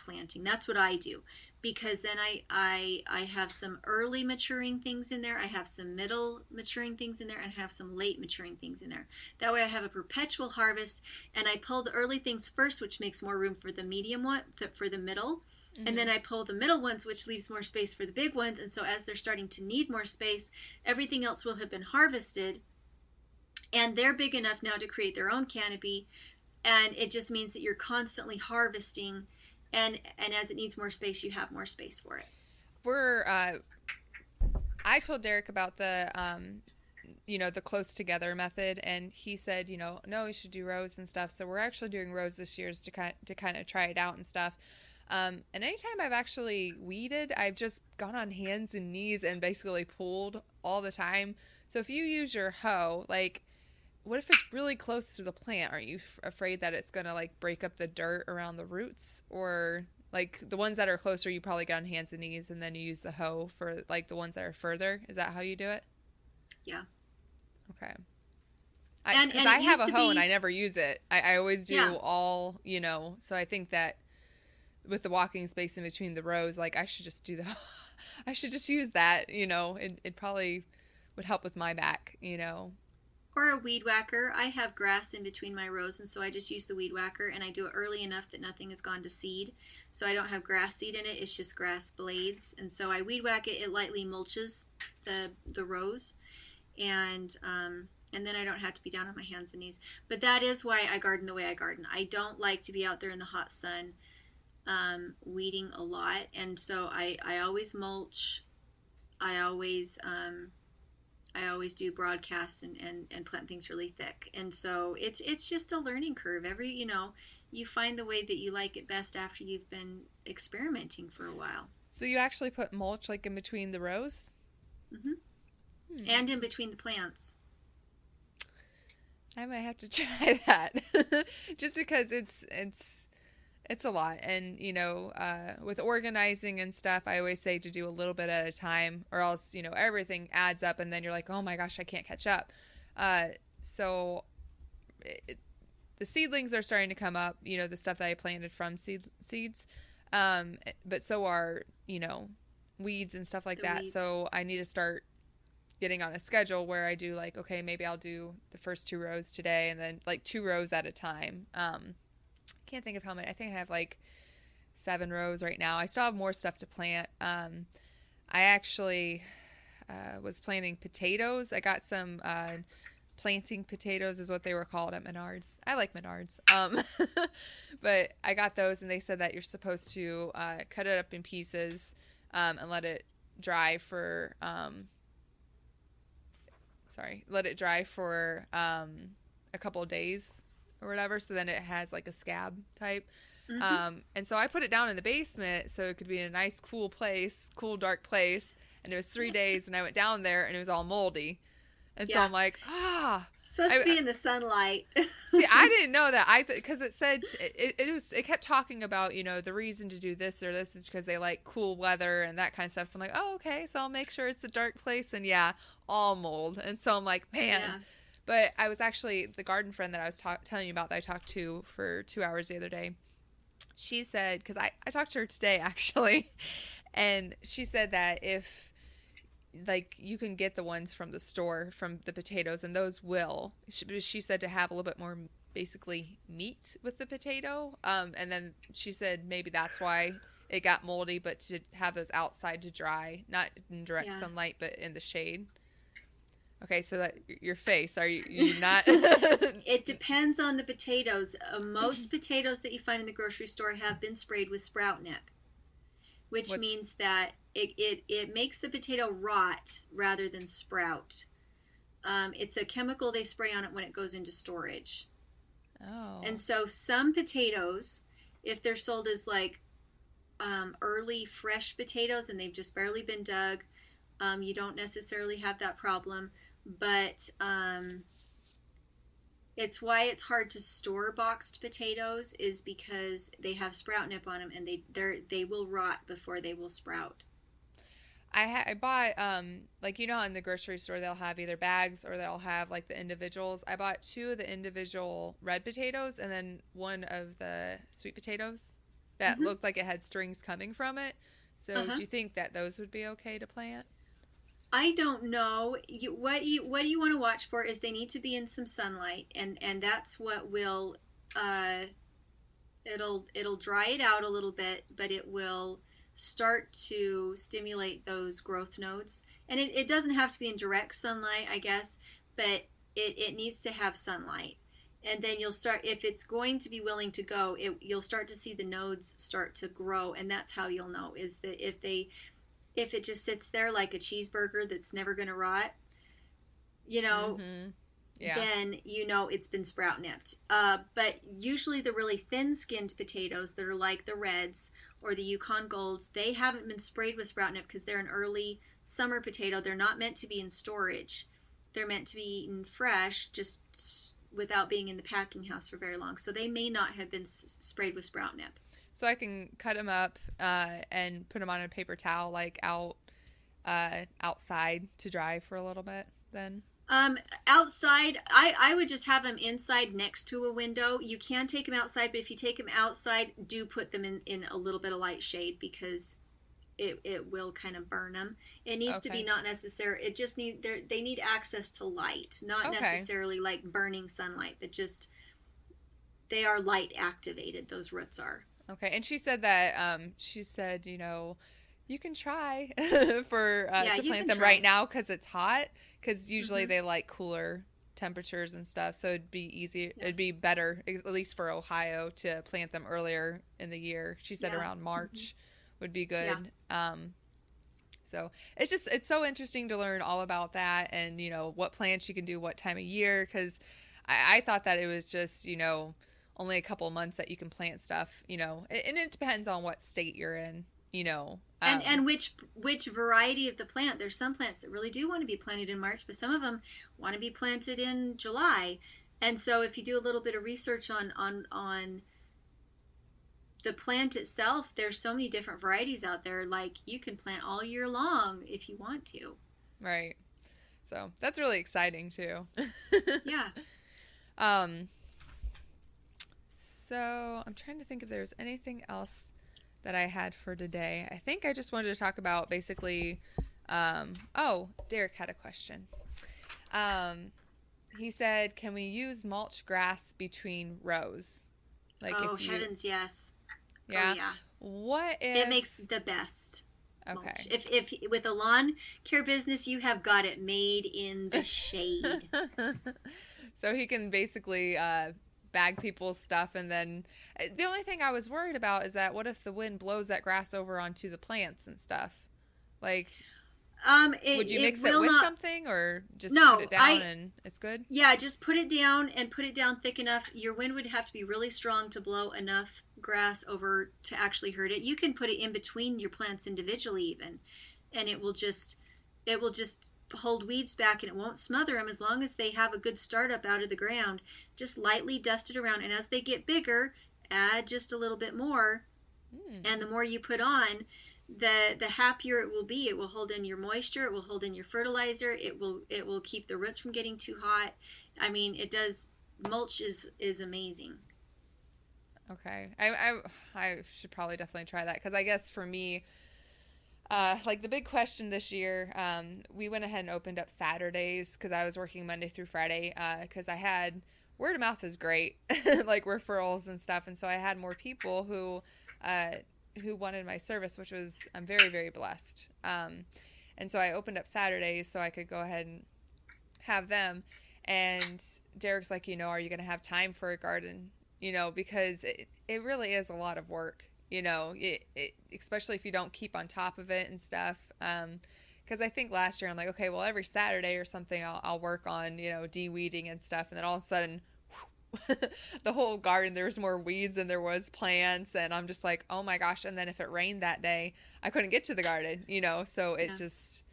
planting. That's what I do because then I have some early maturing things in there. I have some middle maturing things in there and have some late maturing things in there. That way I have a perpetual harvest and I pull the early things first, which makes more room for the medium one, for the middle. Mm-hmm. And then I pull the middle ones, which leaves more space for the big ones. And so as they're starting to need more space, everything else will have been harvested and they're big enough now to create their own canopy. And it just means that you're constantly harvesting. And as it needs more space, you have more space for it. I told Derek about the the close together method, and he said, no, we should do rows and stuff. So we're actually doing rows this year to kind of try it out and stuff. And anytime I've actually weeded, I've just gone on hands and knees and basically pulled all the time. So if you use your hoe, like, what if it's really close to the plant? Aren't you afraid that it's going to like break up the dirt around the roots? Or like the ones that are closer, you probably get on hands and knees and then you use the hoe for like the ones that are further. Is that how you do it? Yeah. Okay. Because I have a hoe and I never use it. I always do all, so I think that with the walking space in between the rows, like I should just do I should just use that, it probably would help with my back, Or a weed whacker. I have grass in between my rows, and so I just use the weed whacker, and I do it early enough that nothing has gone to seed. So I don't have grass seed in it. It's just grass blades. And so I weed whack it. It lightly mulches the rows. And then I don't have to be down on my hands and knees. But that is why I garden the way I garden. I don't like to be out there in the hot sun weeding a lot. And so I always mulch. I always do broadcast and plant things really thick. And so it's just a learning curve. You find the way that you like it best after you've been experimenting for a while. So you actually put mulch like in between the rows? Mm-hmm. And in between the plants. I might have to try that. Just because it's a lot. And, with organizing and stuff, I always say to do a little bit at a time or else, everything adds up and then you're like, oh my gosh, I can't catch up. So the seedlings are starting to come up, the stuff that I planted from seeds. But so are, weeds and stuff like that. Weeds. So I need to start getting on a schedule where I do like, okay, maybe I'll do the first 2 rows today and then like 2 rows at a time. Can't think of how many. I think I have like 7 rows right now. I still have more stuff to plant. I actually was planting potatoes. I got some planting potatoes is what they were called at Menards. I like Menards. But I got those and they said that you're supposed to cut it up in pieces and let it dry for a couple of days or whatever, so then it has like a scab type. Mm-hmm. And so I put it down in the basement so it could be in a nice cool dark place, and it was 3 days, and I went down there and it was all moldy. And so Yeah. I'm like, Supposed to be in the sunlight. see, I didn't know that. Because it said it kept talking about, the reason to do this or this is because they like cool weather and that kind of stuff. So I'm like, oh, okay, so I'll make sure it's a dark place, and yeah, all mold. And so I'm like, man. Yeah. But I was actually, the garden friend that I was telling you about that I talked to for 2 hours the other day, she said, because I talked to her today actually, and she said that if like you can get the ones from the store from the potatoes, and those will, she said, to have a little bit more basically meat with the potato, and then she said maybe that's why it got moldy, but to have those outside to dry, not in direct sunlight but in the shade. Okay, so that your face, are you not? It depends on the potatoes. Most potatoes that you find in the grocery store have been sprayed with sprout nip, which means that it makes the potato rot rather than sprout. It's a chemical they spray on it when it goes into storage. Oh. And so some potatoes, if they're sold as like early fresh potatoes and they've just barely been dug, you don't necessarily have that problem. But it's why it's hard to store boxed potatoes, is because they have sprout nip on them, and they will rot before they will sprout. I bought like, in the grocery store they'll have either bags or they'll have like the individuals. I bought 2 of the individual red potatoes and then 1 of the sweet potatoes that looked like it had strings coming from it. So do you think that those would be okay to plant? I don't know. What you want to watch for is they need to be in some sunlight, and that's what will it'll dry it out a little bit, but it will start to stimulate those growth nodes. And it doesn't have to be in direct sunlight, I guess, but it needs to have sunlight. And then you'll start, if it's going to be willing to go, you'll start to see the nodes start to grow, and that's how you'll know, is that if it just sits there like a cheeseburger that's never going to rot, then it's been sprout nipped. But usually the really thin-skinned potatoes that are like the reds or the Yukon Golds, they haven't been sprayed with sprout nip because they're an early summer potato. They're not meant to be in storage. They're meant to be eaten fresh, just without being in the packing house for very long. So they may not have been sprayed with sprout nip. So I can cut them up and put them on a paper towel, like outside to dry for a little bit then? Outside, I would just have them inside next to a window. You can take them outside, but if you take them outside, do put them in a little bit of light shade, because it will kind of burn them. It needs to be not necessary. It just they need access to light, not necessarily like burning sunlight, but just they are light activated. Those roots are. Okay, and she said that you can try for to plant them right now because it's hot. Because usually they like cooler temperatures and stuff, so it'd be easier. Yeah. It'd be better, at least for Ohio, to plant them earlier in the year. She said around March would be good. Yeah. So it's so interesting to learn all about that, and what plants you can do what time of year. Because I thought that it was just only a couple months that you can plant stuff, and it depends on what state you're in, and which variety of the plant. There's some plants that really do want to be planted in March, but some of them want to be planted in July. And so if you do a little bit of research on the plant itself, there's so many different varieties out there. Like, you can plant all year long if you want to. Right. So that's really exciting too. Yeah. So I'm trying to think if there's anything else that I had for today. I think I just wanted to talk about basically, Derek had a question. He said, can we use mulch grass between rows? Like, heavens, yes. Yeah? Oh, yeah. What if... It makes the best mulch. Okay. If with a lawn care business, you have got it made in the shade. So he can basically... bag people's stuff, and then the only thing I was worried about is that what if the wind blows that grass over onto the plants and stuff? Like, would you mix it with something, or just put it down and it's good? Yeah, just put it down and put it down thick enough. Your wind would have to be really strong to blow enough grass over to actually hurt it. You can put it in between your plants individually even. and it will just hold weeds back, and it won't smother them as long as they have a good startup out of the ground. Just lightly dust it around, and as they get bigger, add just a little bit more. And the more you put on, the happier it will be. It will hold in your moisture, it will hold in your fertilizer, it will keep the roots from getting too hot. I mean, it does. Mulch is amazing. Okay. I should probably definitely try that, because I guess for me, like the big question this year, we went ahead and opened up Saturdays because I was working Monday through Friday, because I had word of mouth is great, like referrals and stuff, and so I had more people who wanted my service, which was, I'm very, very blessed. And so I opened up Saturdays so I could go ahead and have them. And Derek's like, are you going to have time for a garden? Because it really is a lot of work, especially if you don't keep on top of it and stuff. Because I think last year I'm like, okay, well, every Saturday or something I'll work on, de-weeding and stuff. And then all of a sudden, the whole garden, there was more weeds than there was plants. And I'm just like, oh my gosh. And then if it rained that day, I couldn't get to the garden, so it just,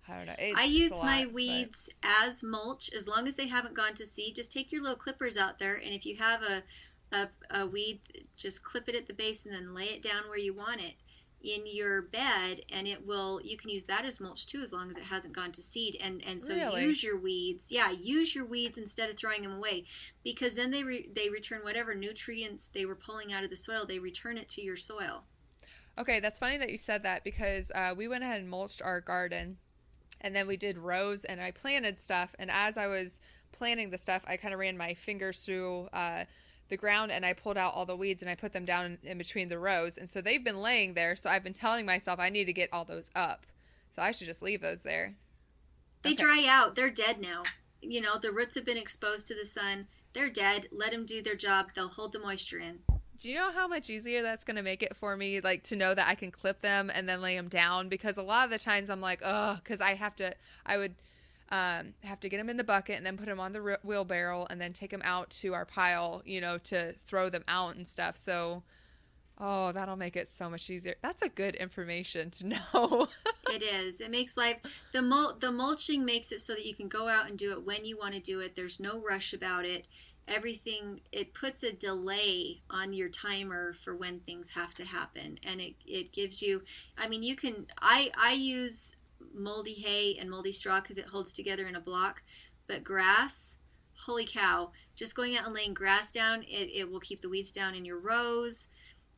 I don't know. I use my weeds as mulch as long as they haven't gone to seed. Just take your little clippers out there, and if you have a weed, just clip it at the base and then lay it down where you want it in your bed, and you can use that as mulch too, as long as it hasn't gone to seed. And so really? use your weeds instead of throwing them away, because then they return whatever nutrients they were pulling out of the soil. They return it to your soil. Okay, that's funny that you said that, because we went ahead and mulched our garden, and then we did rows, and I planted stuff, and as I was planting the stuff, I kind of ran my fingers through the ground, and I pulled out all the weeds, and I put them down in between the rows. And so they've been laying there, so I've been telling myself I need to get all those up. So I should just leave those there. They dry out. They're dead now. The roots have been exposed to the sun. They're dead. Let them do their job. They'll hold the moisture in. Do you know how much easier that's going to make it for me, like, to know that I can clip them and then lay them down? Because a lot of the times I'm like, because I would have to get them in the bucket and then put them on the wheelbarrow and then take them out to our pile, to throw them out and stuff. So, that'll make it so much easier. That's a good information to know. It is. It makes life, the mulching makes it so that you can go out and do it when you want to do it. There's no rush about it. Everything, it puts a delay on your timer for when things have to happen, and it gives you, you can, I use moldy hay and moldy straw because it holds together in a block, but grass, holy cow, just going out and laying grass down, it will keep the weeds down in your rows,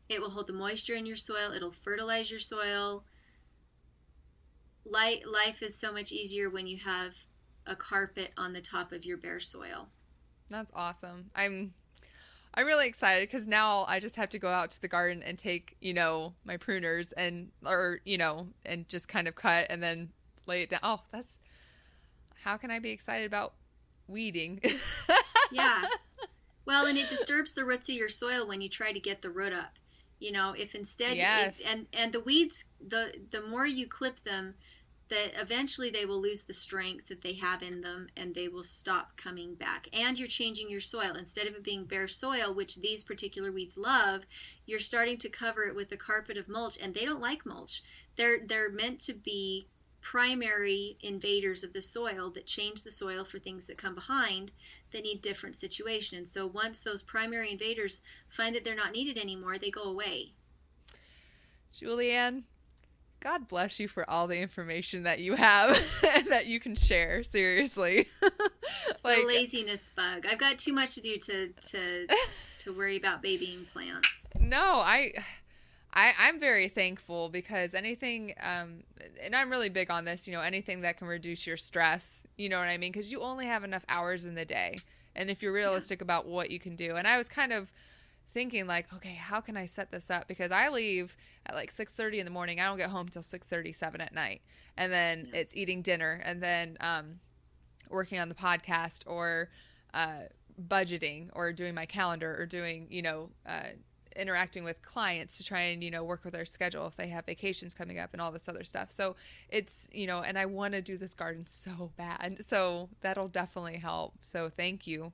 it will hold the moisture in your soil, it'll fertilize your soil. Life is so much easier when you have a carpet on the top of your bare soil. That's awesome. I'm really excited, because now I just have to go out to the garden and take, my pruners and just kind of cut and then lay it down. Oh, how can I be excited about weeding? Yeah. Well, and it disturbs the roots of your soil when you try to get the root up. If instead, yes. And the weeds, the more you clip them, that eventually they will lose the strength that they have in them, and they will stop coming back. And you're changing your soil. Instead of it being bare soil, which these particular weeds love, you're starting to cover it with a carpet of mulch, and they don't like mulch. They're meant to be primary invaders of the soil that change the soil for things that come behind that need different situations. So once those primary invaders find that they're not needed anymore, they go away. Julianne, God bless you for all the information that you have and that you can share. Seriously. It's the laziness bug. I've got too much to do to worry about babying plants. No, I'm very thankful, because anything, and I'm really big on this, anything that can reduce your stress, you know what I mean? Because you only have enough hours in the day. And if you're realistic about what you can do. And I was kind of thinking, like, okay, how can I set this up? Because I leave at like 6:30 in the morning. I don't get home till 6:37 at night. And then it's eating dinner, and then working on the podcast, or budgeting, or doing my calendar, or doing, interacting with clients to try and, work with their schedule if they have vacations coming up and all this other stuff. So it's, and I want to do this garden so bad. So that'll definitely help. So thank you.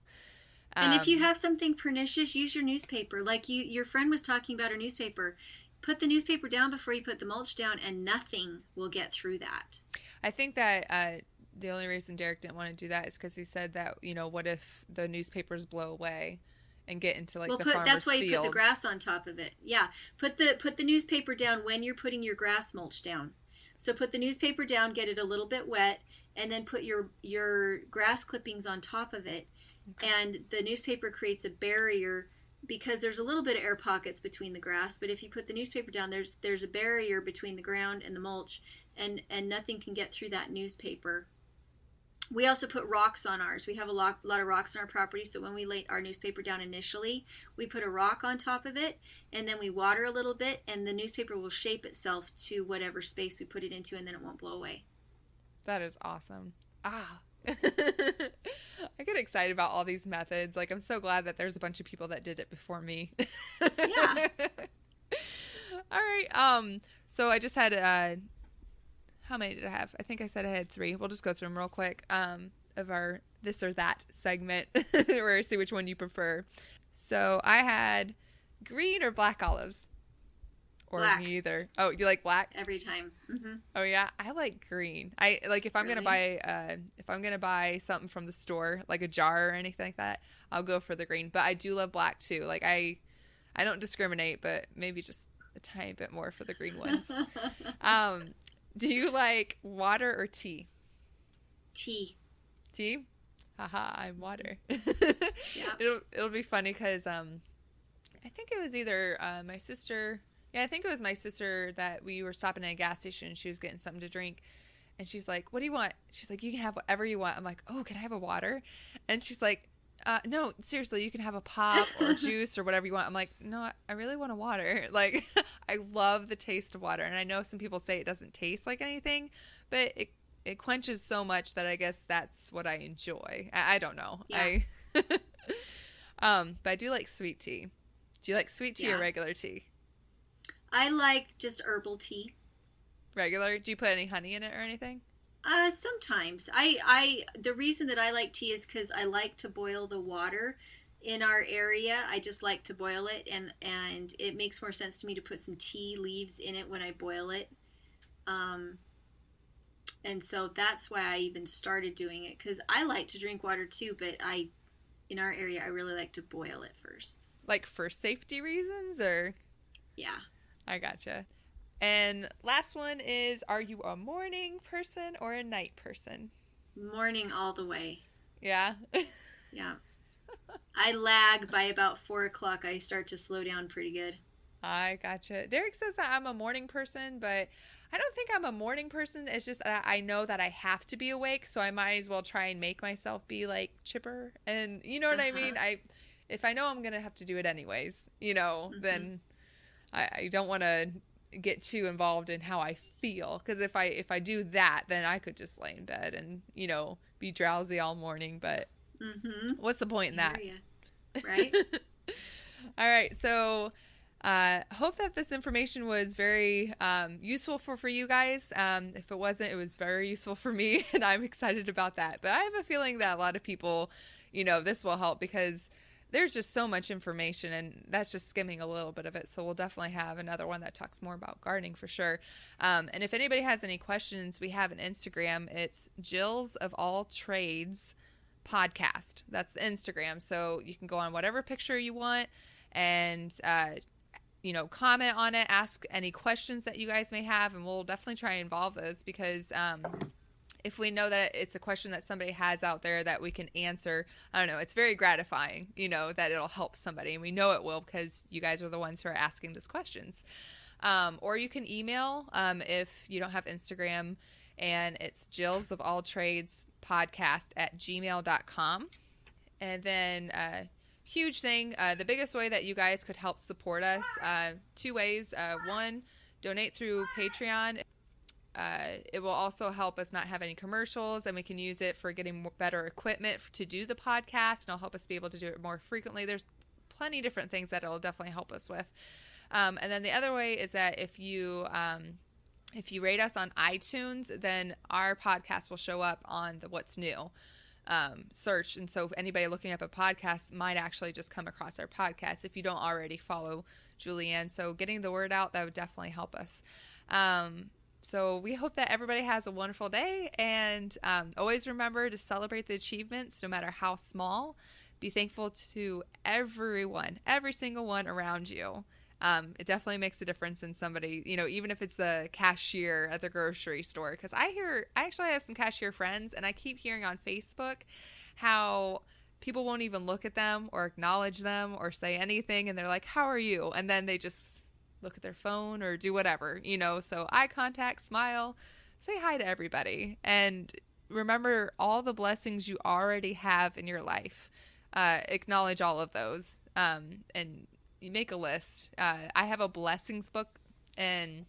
And if you have something pernicious, use your newspaper. Like your friend was talking about her newspaper. put the newspaper down before you put the mulch down, and nothing will get through that. I think that the only reason Derek didn't want to do that is because he said that, what if the newspapers blow away and get into like the farmer's that's why fields. You put the grass on top of it. Yeah, put the newspaper down when you're putting your grass mulch down. So put the newspaper down, get it a little bit wet, and then put your grass clippings on top of it. Okay. And the newspaper creates a barrier because there's a little bit of air pockets between the grass. But if you put the newspaper down, there's a barrier between the ground and the mulch, and nothing can get through that newspaper. We also put rocks on ours. We have a lot of rocks on our property, so when we lay our newspaper down initially, we put a rock on top of it, and then we water a little bit, and the newspaper will shape itself to whatever space we put it into, and then it won't blow away. That is awesome. I get excited about all these methods. Like, I'm so glad that there's a bunch of people that did it before me. Yeah. All right. So I just had how many did I have? I think I said I had 3. We'll just go through them real quick of our this or that segment where I see which one you prefer. So I had green or black olives. Or black. Neither. Oh, you like black? Every time. Mm-hmm. Oh yeah, I like green. I like if I'm gonna buy something from the store, like a jar or anything like that, I'll go for the green. But I do love black too. Like I don't discriminate, but maybe just a tiny bit more for the green ones. Do you like water or tea? Tea. Tea? Haha, I'm water. Yeah. It'll be funny because I think it was either my sister. Yeah, I think it was my sister that we were stopping at a gas station and she was getting something to drink. And she's like, "What do you want?" She's like, "You can have whatever you want." I'm like, "Oh, can I have a water?" And she's like, "No, seriously, you can have a pop or juice or whatever you want." I'm like, "No, I really want a water." Like, I love the taste of water. And I know some people say it doesn't taste like anything, but it quenches so much that I guess that's what I enjoy. I don't know. Yeah. But I do like sweet tea. Do you like sweet tea or regular tea? I like just herbal tea. Regular? Do you put any honey in it or anything? Sometimes. The reason that I like tea is because I like to boil the water in our area. I just like to boil it, and it makes more sense to me to put some tea leaves in it when I boil it. And so that's why I even started doing it, because I like to drink water too, but in our area, I really like to boil it first. Like for safety reasons, or? Yeah. I gotcha. And last one is, are you a morning person or a night person? Morning all the way. Yeah? Yeah. I lag by about 4 o'clock. I start to slow down pretty good. I gotcha. Derek says that I'm a morning person, but I don't think I'm a morning person. It's just that I know that I have to be awake, so I might as well try and make myself be like chipper. And you know what I mean? If I know I'm going to have to do it anyways, Mm-hmm. then I don't want to get too involved in how I feel, because if I do that, then I could just lay in bed and be drowsy all morning. But what's the point in that? Right. All right, so hope that this information was very useful for you guys. If it wasn't, it was very useful for me, and I'm excited about that. But I have a feeling that a lot of people, this will help, because there's just so much information, and that's just skimming a little bit of it. So we'll definitely have another one that talks more about gardening for sure. And if anybody has any questions, we have an Instagram. It's Jill's of All Trades Podcast. That's the Instagram. So you can go on whatever picture you want and, comment on it, ask any questions that you guys may have, and we'll definitely try and involve those, because if we know that it's a question that somebody has out there that we can answer, I don't know, it's very gratifying, that it'll help somebody. And we know it will, because you guys are the ones who are asking these questions. Or you can email if you don't have Instagram, and it's Jill's of All Trades Podcast @gmail.com. And then huge thing, the biggest way that you guys could help support us, 2 ways. One, donate through Patreon. It will also help us not have any commercials, and we can use it for getting better equipment to do the podcast, and it'll help us be able to do it more frequently. There's plenty of different things that it'll definitely help us with. And then the other way is that if you rate us on iTunes, then our podcast will show up on the What's New. search. And so anybody looking up a podcast might actually just come across our podcast if you don't already follow Julianne. So getting the word out, that would definitely help us. So we hope that everybody has a wonderful day, and always remember to celebrate the achievements, no matter how small. Be thankful to everyone, every single one around you. It definitely makes a difference in somebody, even if it's the cashier at the grocery store. Because I actually have some cashier friends, and I keep hearing on Facebook how people won't even look at them or acknowledge them or say anything, and they're like, "How are you?" And then they just look at their phone or do whatever, so eye contact, smile, say hi to everybody, and remember all the blessings you already have in your life. Acknowledge all of those, and you make a list. I have a blessings book, and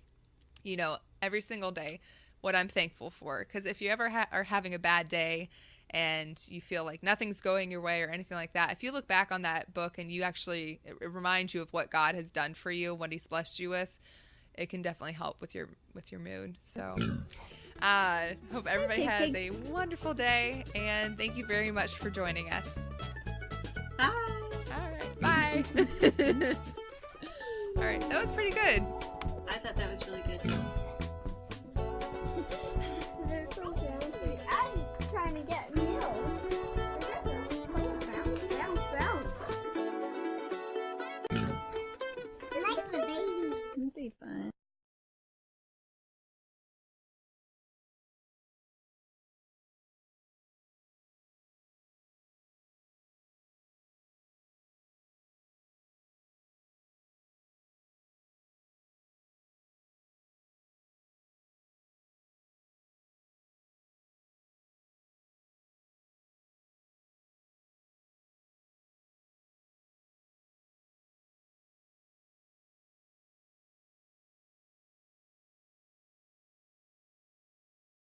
every single day what I'm thankful for, because if you ever are having a bad day and you feel like nothing's going your way or anything like that, if you look back on that book and you actually, it reminds you of what God has done for you, what he's blessed you with, it can definitely help with your mood. So hope everybody has a wonderful day, and thank you very much for joining us. Bye. All right, bye. All right, that was pretty good.